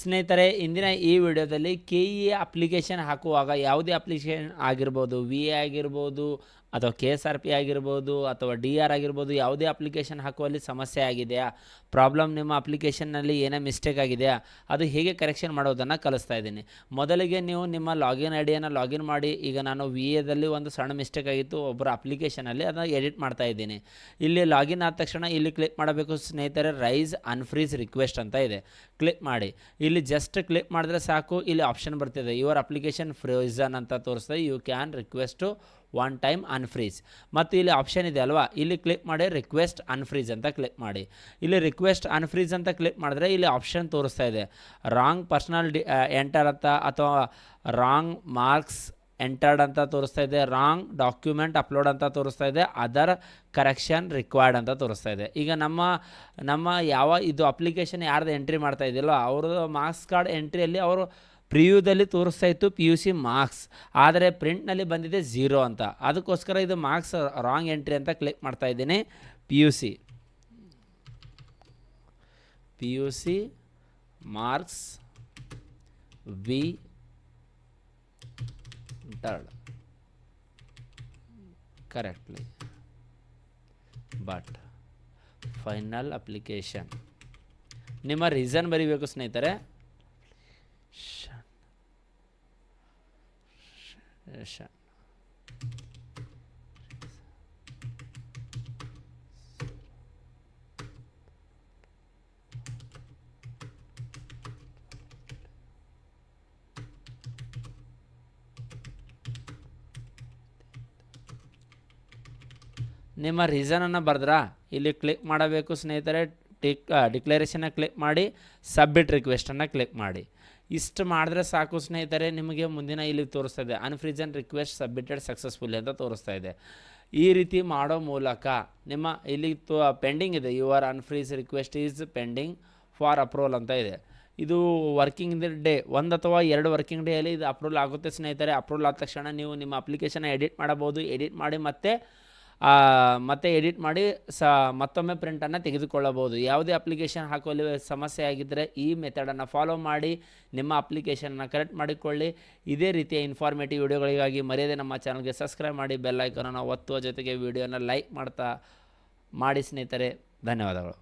ಸ್ನೇಹಿತರೆ, ಇಂದಿನ ಈ ವಿಡಿಯೋದಲ್ಲಿ KE ಅಪ್ಲಿಕೇಶನ್ ಹಾಕುವಾಗ ಯಾವುದೇ ಅಪ್ಲಿಕೇಶನ್ ಆಗಿರ್ಬೋದು, VA ಆಗಿರ್ಬೋದು ಅಥವಾ KSRP ಆಗಿರ್ಬೋದು ಅಥವಾ DR ಆಗಿರ್ಬೋದು, ಯಾವುದೇ ಅಪ್ಲಿಕೇಶನ್ ಹಾಕುವಲ್ಲಿ ಸಮಸ್ಯೆ ಆಗಿದೆಯಾ, ಪ್ರಾಬ್ಲಮ್ ನಿಮ್ಮ ಅಪ್ಲಿಕೇಶನ್ನಲ್ಲಿ ಏನೇ ಮಿಸ್ಟೇಕ್ ಆಗಿದೆಯಾ, ಅದು ಹೇಗೆ ಕರೆಕ್ಷನ್ ಮಾಡೋದನ್ನು ಕಲಿಸ್ತಾ ಇದ್ದೀನಿ. ಮೊದಲಿಗೆ ನೀವು ನಿಮ್ಮ ಲಾಗಿನ್ ಐಡಿಯನ್ನು ಲಾಗಿನ್ ಮಾಡಿ. ಈಗ ನಾನು VAದಲ್ಲಿ ಒಂದು ಸಣ್ಣ ಮಿಸ್ಟೇಕ್ ಆಗಿತ್ತು ಒಬ್ಬರ ಅಪ್ಲಿಕೇಶನಲ್ಲಿ, ಅದನ್ನು ಎಡಿಟ್ ಮಾಡ್ತಾ ಇದ್ದೀನಿ. ಇಲ್ಲಿ ಲಾಗಿನ್ ಆದ ತಕ್ಷಣ ಇಲ್ಲಿ ಕ್ಲಿಕ್ ಮಾಡಬೇಕು ಸ್ನೇಹಿತರೆ, ರೈಸ್ ಅನ್ಫ್ರೀಸ್ ರಿಕ್ವೆಸ್ಟ್ ಅಂತ ಇದೆ. ಕ್ಲಿಕ್ ಮಾಡಿ. ಇಲ್ಲಿ ಜಸ್ಟ್ ಕ್ಲಿಕ್ ಮಾಡಿದ್ರೆ ಸಾಕು, ಇಲ್ಲಿ ಆಪ್ಷನ್ ಬರ್ತಿದೆ ಯುವರ್ ಅಪ್ಲಿಕೇಶನ್ ಫ್ರೋಝನ್ ಅಂತ ತೋರಿಸ್ತದೆ. You can request one time unfreeze. ಮತ್ತು ಇಲ್ಲಿ ಆಪ್ಷನ್ ಇದೆ ಅಲ್ವಾ, ಇಲ್ಲಿ ಕ್ಲಿಕ್ ಮಾಡಿ ರಿಕ್ವೆಸ್ಟ್ ಅನ್ಫ್ರೀಸ್ ಅಂತ ಕ್ಲಿಕ್ ಮಾಡಿ. ಇಲ್ಲಿ ರಿಕ್ವೆಸ್ಟ್ ಅನ್ಫ್ರೀಸ್ ಅಂತ ಕ್ಲಿಕ್ ಮಾಡಿದ್ರೆ ಇಲ್ಲಿ ಆಪ್ಷನ್ ತೋರಿಸ್ತಾ ಇದೆ ರಾಂಗ್ ಪರ್ಸನಲ್ ಎಂಟರ್ ಅಂತ ಅಥವಾ ರಾಂಗ್ ಮಾರ್ಕ್ಸ್ ಎಂಟರ್ಡ್ ಅಂತ ತೋರಿಸ್ತಾ ಇದೆ, ರಾಂಗ್ ಡಾಕ್ಯುಮೆಂಟ್ ಅಪ್ಲೋಡ್ ಅಂತ ತೋರಿಸ್ತಾ ಇದೆ, ಅದರ್ ಕರೆಕ್ಷನ್ ರಿಕ್ವೈರ್ಡ್ ಅಂತ ತೋರಿಸ್ತಾ ಇದೆ. ಈಗ ನಮ್ಮ ಯಾವ ಇದು ಅಪ್ಲಿಕೇಶನ್ ಯಾರ್ದು ಎಂಟ್ರಿ ಮಾಡ್ತಾ ಇದೆಯಲ್ಲೋ ಅವ್ರದ್ದು ಮಾರ್ಕ್ಸ್ ಕಾರ್ಡ್ ಎಂಟ್ರಿಯಲ್ಲಿ ಅವರು ಪ್ರಿವ್ಯೂದಲ್ಲಿ ತೋರಿಸ್ತಾ ಇತ್ತು PUC ಮಾರ್ಕ್ಸ್, ಆದರೆ ಪ್ರಿಂಟ್ನಲ್ಲಿ ಬಂದಿದೆ 0 ಅಂತ. ಅದಕ್ಕೋಸ್ಕರ ಇದು ಮಾರ್ಕ್ಸ್ ರಾಂಗ್ ಎಂಟ್ರಿ ಅಂತ ಕ್ಲಿಕ್ ಮಾಡ್ತಾ ಇದ್ದೀನಿ. PUC marks we entered correctly but final application. ನಿಮ್ಮ ರೀಸನ್ ಬರೀಬೇಕು ಸ್ನೇಹಿತರೆ. ನಿಮ್ಮ ರೀಸನನ್ನು ಬರೆದ್ರಾ, ಇಲ್ಲಿ ಕ್ಲಿಕ್ ಮಾಡಬೇಕು ಸ್ನೇಹಿತರೆ. ಡಿಕ್ಲರೇಷನ್ನ ಕ್ಲಿಕ್ ಮಾಡಿ, ಸಬ್ಮಿಟ್ ರಿಕ್ವೆಸ್ಟನ್ನು ಕ್ಲಿಕ್ ಮಾಡಿ. ಇಷ್ಟು ಮಾಡಿದ್ರೆ ಸಾಕು ಸ್ನೇಹಿತರೆ, ನಿಮಗೆ ಮುಂದಿನ ಇಲ್ಲಿ ತೋರಿಸ್ತಾ ಇದೆ ಅನ್ಫ್ರೀಸನ್ ರಿಕ್ವೆಸ್ಟ್ ಸಬ್ಮಿಟೆಡ್ ಸಕ್ಸಸ್ಫುಲಿ ಅಂತ ತೋರಿಸ್ತಾ ಇದೆ. ಈ ರೀತಿ ಮಾಡೋ ಮೂಲಕ ನಿಮ್ಮ ಇಲ್ಲಿ ಪೆಂಡಿಂಗ್ ಇದೆ, your unfreeze request is pending for approval ಅಂತ ಇದೆ. ಇದು ವರ್ಕಿಂಗ್ ಡೇ 1 ಅಥವಾ 2 ವರ್ಕಿಂಗ್ ಡೇಯಲ್ಲಿ ಇದು ಅಪ್ರೂವಲ್ ಆಗುತ್ತೆ ಸ್ನೇಹಿತರೆ. ಅಪ್ರೂವಲ್ ಆದ ತಕ್ಷಣ ನೀವು ನಿಮ್ಮ ಅಪ್ಲಿಕೇಶನ್ನ ಎಡಿಟ್ ಮಾಡಬಹುದು. ಎಡಿಟ್ ಮಾಡಿ ಮತ್ತೆ ಎಡಿಟ್ ಮಾಡಿ ಮತ್ತೊಮ್ಮೆ ಪ್ರಿಂಟನ್ನು ತೆಗೆದುಕೊಳ್ಳಬಹುದು. ಯಾವುದೇ ಅಪ್ಲಿಕೇಶನ್ ಹಾಕುವಲ್ಲಿ ಸಮಸ್ಯೆ ಆಗಿದ್ದರೆ ಈ ಮೆಥಡನ್ನು ಫಾಲೋ ಮಾಡಿ ನಿಮ್ಮ ಅಪ್ಲಿಕೇಶನನ್ನು ಕರೆಕ್ಟ್ ಮಾಡಿಕೊಳ್ಳಿ. ಇದೇ ರೀತಿಯ ಇನ್ಫಾರ್ಮೇಟಿವ್ ವಿಡಿಯೋಗಳಿಗಾಗಿ ಮರೆಯದೆ ನಮ್ಮ ಚಾನಲ್ಗೆ ಸಬ್ಸ್ಕ್ರೈಬ್ ಮಾಡಿ, ಬೆಲ್ ಐಕಾನನ್ನು ಒತ್ತುವ ಜೊತೆಗೆ ವಿಡಿಯೋನ ಲೈಕ್ ಮಾಡಿ ಸ್ನೇಹಿತರೆ. ಧನ್ಯವಾದಗಳು.